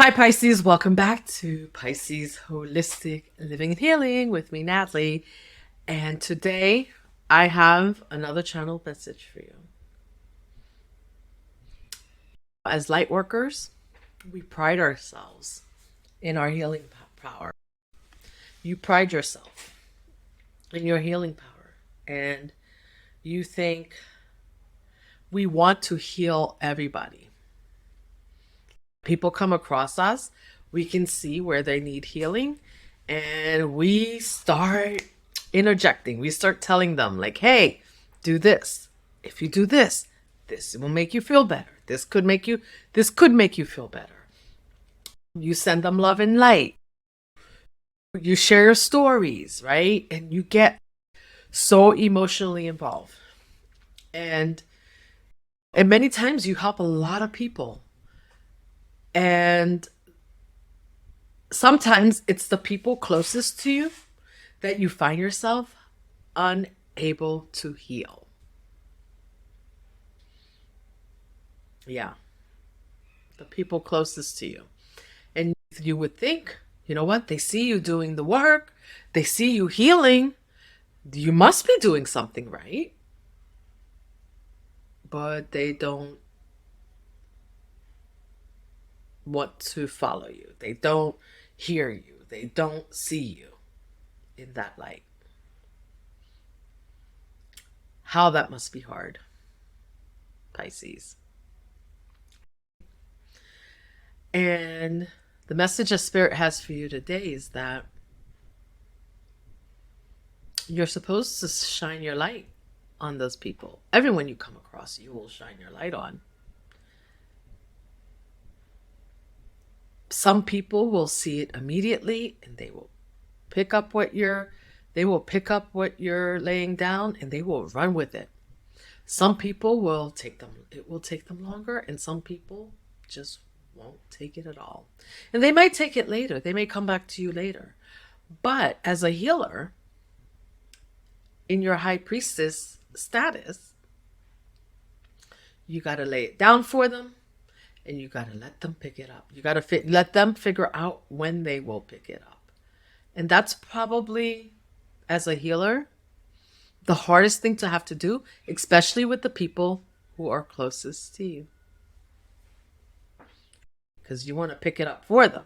Hi Pisces, welcome back to Pisces Holistic Living and Healing with me, Natalie. And today I have another channel message for you. As light workers, we pride ourselves in our healing power. You pride yourself in your healing power, and you think we want to heal everybody. People come across us, we can see where they need healing, and we start interjecting. We start telling them, like, hey, do this. If you do this, this will make you feel better. This could make you feel better. You send them love and light. You share your stories, right? And you get so emotionally involved. And many times you help a lot of people. And sometimes it's the people closest to you that you find yourself unable to heal. Yeah. The people closest to you. And you would think, you know what? They see you doing the work. They see you healing. You must be doing something right. But they don't want to follow you. They don't hear you. They don't see you in that light. How that must be hard, Pisces. And the message that Spirit has for you today is that you're supposed to shine your light on those people. Everyone you come across, you will shine your light on. Some people will see it immediately and they will pick up what you're laying down and they will run with it. Some people will take them longer, and some people just won't take it at all. And they might take it later. They may come back to you later. But as a healer, in your high priestess status, you got to lay it down for them, and you got to let them pick it up. You got to let them figure out when they will pick it up. And that's probably, as a healer, the hardest thing to have to do, especially with the people who are closest to you. Because you want to pick it up for them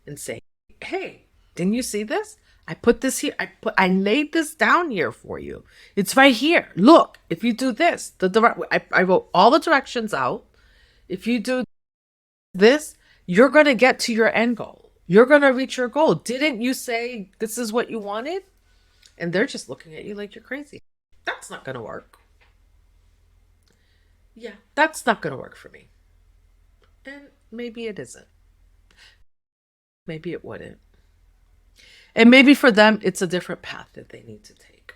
and say, hey, didn't you see this? I put this here. I laid this down here for you. It's right here. Look, if you do this, I wrote all the directions out. If you do this, you're going to get to your end goal. You're going to reach your goal. Didn't you say this is what you wanted? And they're just looking at you like you're crazy. That's not going to work. Yeah, that's not going to work for me. And maybe it isn't. Maybe it wouldn't. And maybe for them, it's a different path that they need to take.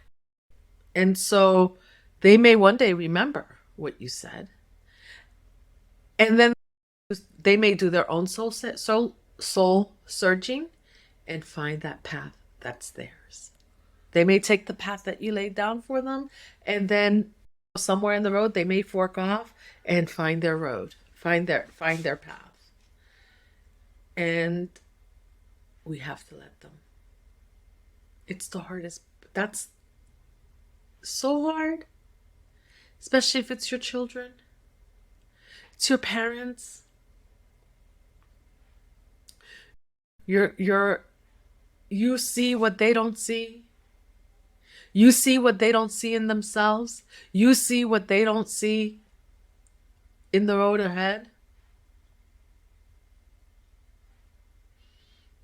And so they may one day remember what you said. And then they may do their own soul searching and find that path that's theirs. They may take the path that you laid down for them, and then somewhere in the road, they may fork off and find their road, find their path. And we have to let them. It's the hardest. That's so hard, especially if it's your children, it's your parents. You see what they don't see. You see what they don't see in themselves. You see what they don't see in the road ahead.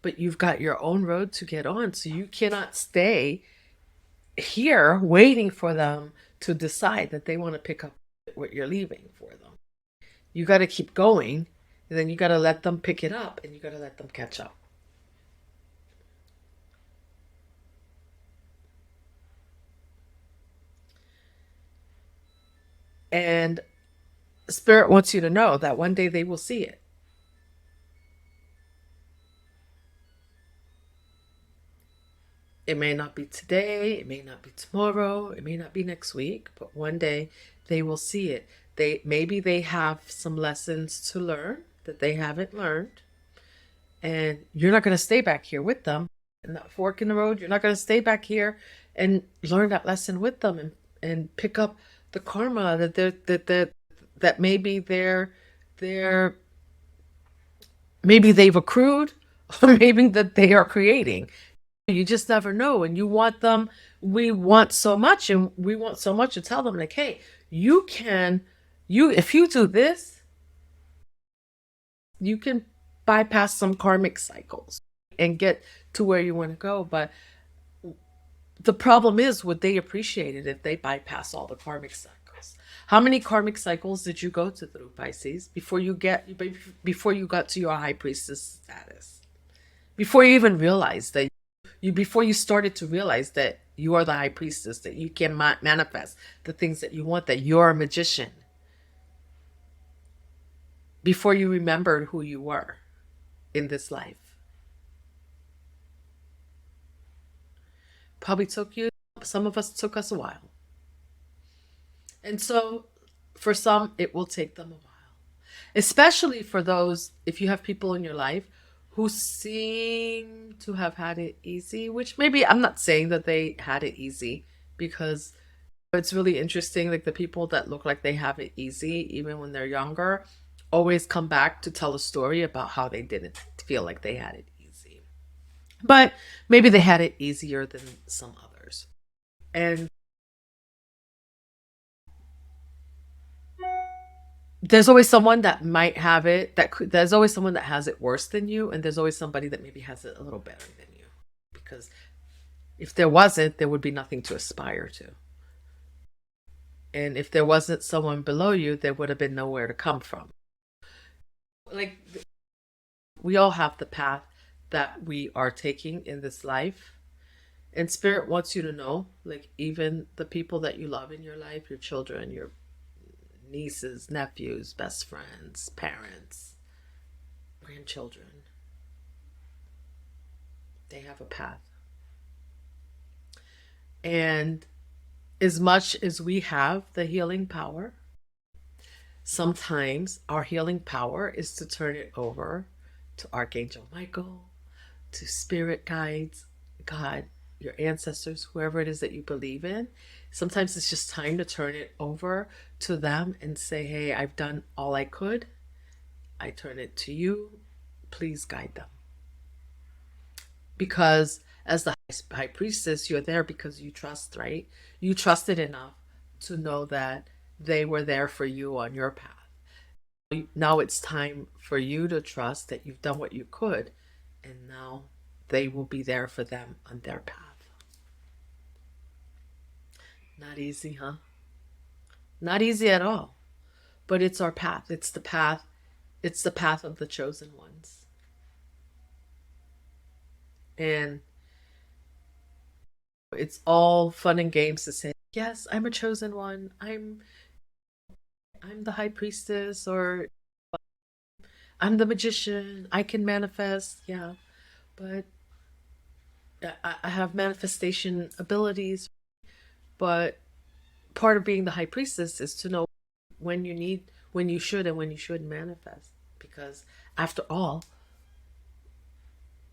But you've got your own road to get on, so you cannot stay here waiting for them to decide that they want to pick up what you're leaving for them. You got to keep going, and then you got to let them pick it up, and you got to let them catch up. And Spirit wants you to know that one day they will see it. It may not be today, it may not be tomorrow, it may not be next week, but one day they will see it. Maybe they have some lessons to learn that they haven't learned. And you're not going to stay back here with them in that fork in the road. You're not going to stay back here and learn that lesson with them and pick up the karma that maybe they're maybe they've accrued or maybe that they are creating. You just never know. And you want them, we want so much, and we want so much to tell them, like, hey, if you do this, you can bypass some karmic cycles and get to where you want to go. But the problem is, would they appreciate it if they bypass all the karmic cycles? How many karmic cycles did you go to through, Pisces, before you got to your high priestess status? Before you even realized that before you started to realize that you are the high priestess, that you can manifest the things that you want, that you're a magician. Before you remembered who you were in this life. Probably some of us took us a while. And so for some, it will take them a while. Especially for those, if you have people in your life who seem to have had it easy, which maybe I'm not saying that they had it easy, because it's really interesting. Like the people that look like they have it easy, even when they're younger, always come back to tell a story about how they didn't feel like they had it easy. But maybe they had it easier than some others. And there's always someone that might have it, there's always someone that has it worse than you, and there's always somebody that maybe has it a little better than you. Because if there wasn't, there would be nothing to aspire to. And if there wasn't someone below you, there would have been nowhere to come from. Like, we all have the path that we are taking in this life. And Spirit wants you to know, like, even the people that you love in your life, your children, your nieces, nephews, best friends, parents, grandchildren, they have a path. And as much as we have the healing power, sometimes our healing power is to turn it over to Archangel Michael, to spirit guides, God, your ancestors, whoever it is that you believe in. Sometimes it's just time to turn it over to them and say, hey, I've done all I could. I turn it to you. Please guide them. Because as the high priestess, you're there because you trust, right? You trusted enough to know that they were there for you on your path. Now it's time for you to trust that you've done what you could, and now they will be there for them on their path. Not easy, huh? Not easy at all. But it's our path. It's the path. It's the path of the chosen ones. And it's all fun and games to say, yes, I'm a chosen one. I'm the high priestess, or I'm the magician. I can manifest. Yeah. But I have manifestation abilities. But part of being the high priestess is to know when you should and when you shouldn't manifest. Because after all,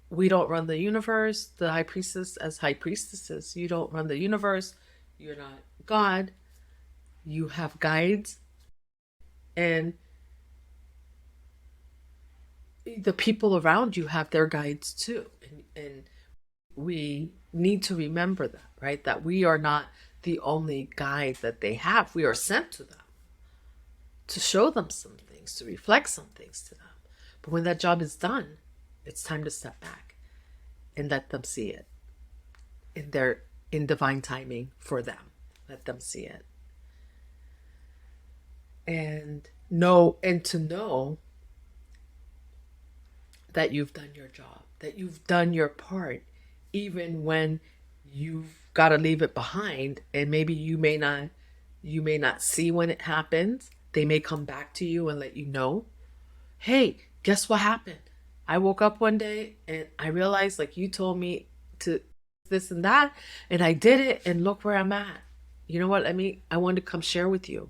we don't run the universe. The high priestess, as high priestesses, you don't run the universe. You're not God. You have guides. And the people around you have their guides too. And we need to remember that, right? That we are not the only guide that they have. We are sent to them to show them some things, to reflect some things to them. But when that job is done, it's time to step back and let them see it in divine timing for them. Let them see it. And to know that you've done your job, that you've done your part, even when you've got to leave it behind, and maybe you may not see when it happens. They may come back to you and let you know, hey, guess what happened? I woke up one day and I realized, like, you told me to this and that, and I did it, and look where I'm at. You know what I mean? I wanted to come share with you.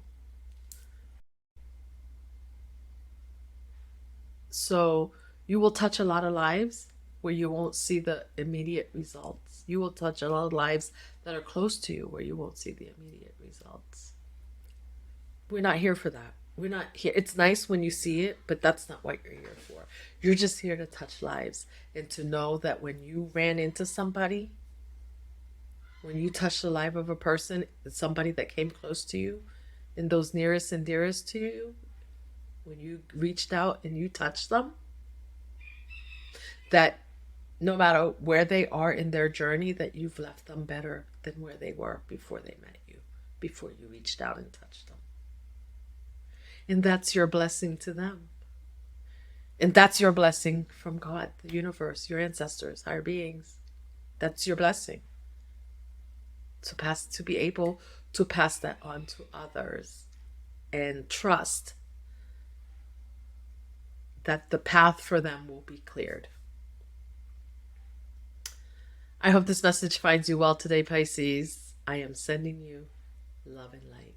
So You will touch a lot of lives where you won't see the immediate results. You will touch a lot of lives that are close to you where you won't see the immediate results. We're not here for that. We're not here. It's nice when you see it, but that's not what you're here for. You're just here to touch lives and to know that when you ran into somebody, when you touched the life of a person, somebody that came close to you, and those nearest and dearest to you, when you reached out and you touched them, that no matter where they are in their journey, that you've left them better than where they were before they met you, before you reached out and touched them. And that's your blessing to them. And that's your blessing from God, the universe, your ancestors, higher beings. That's your blessing. To be able to pass that on to others and trust that the path for them will be cleared. I hope this message finds you well today, Pisces. I am sending you love and light.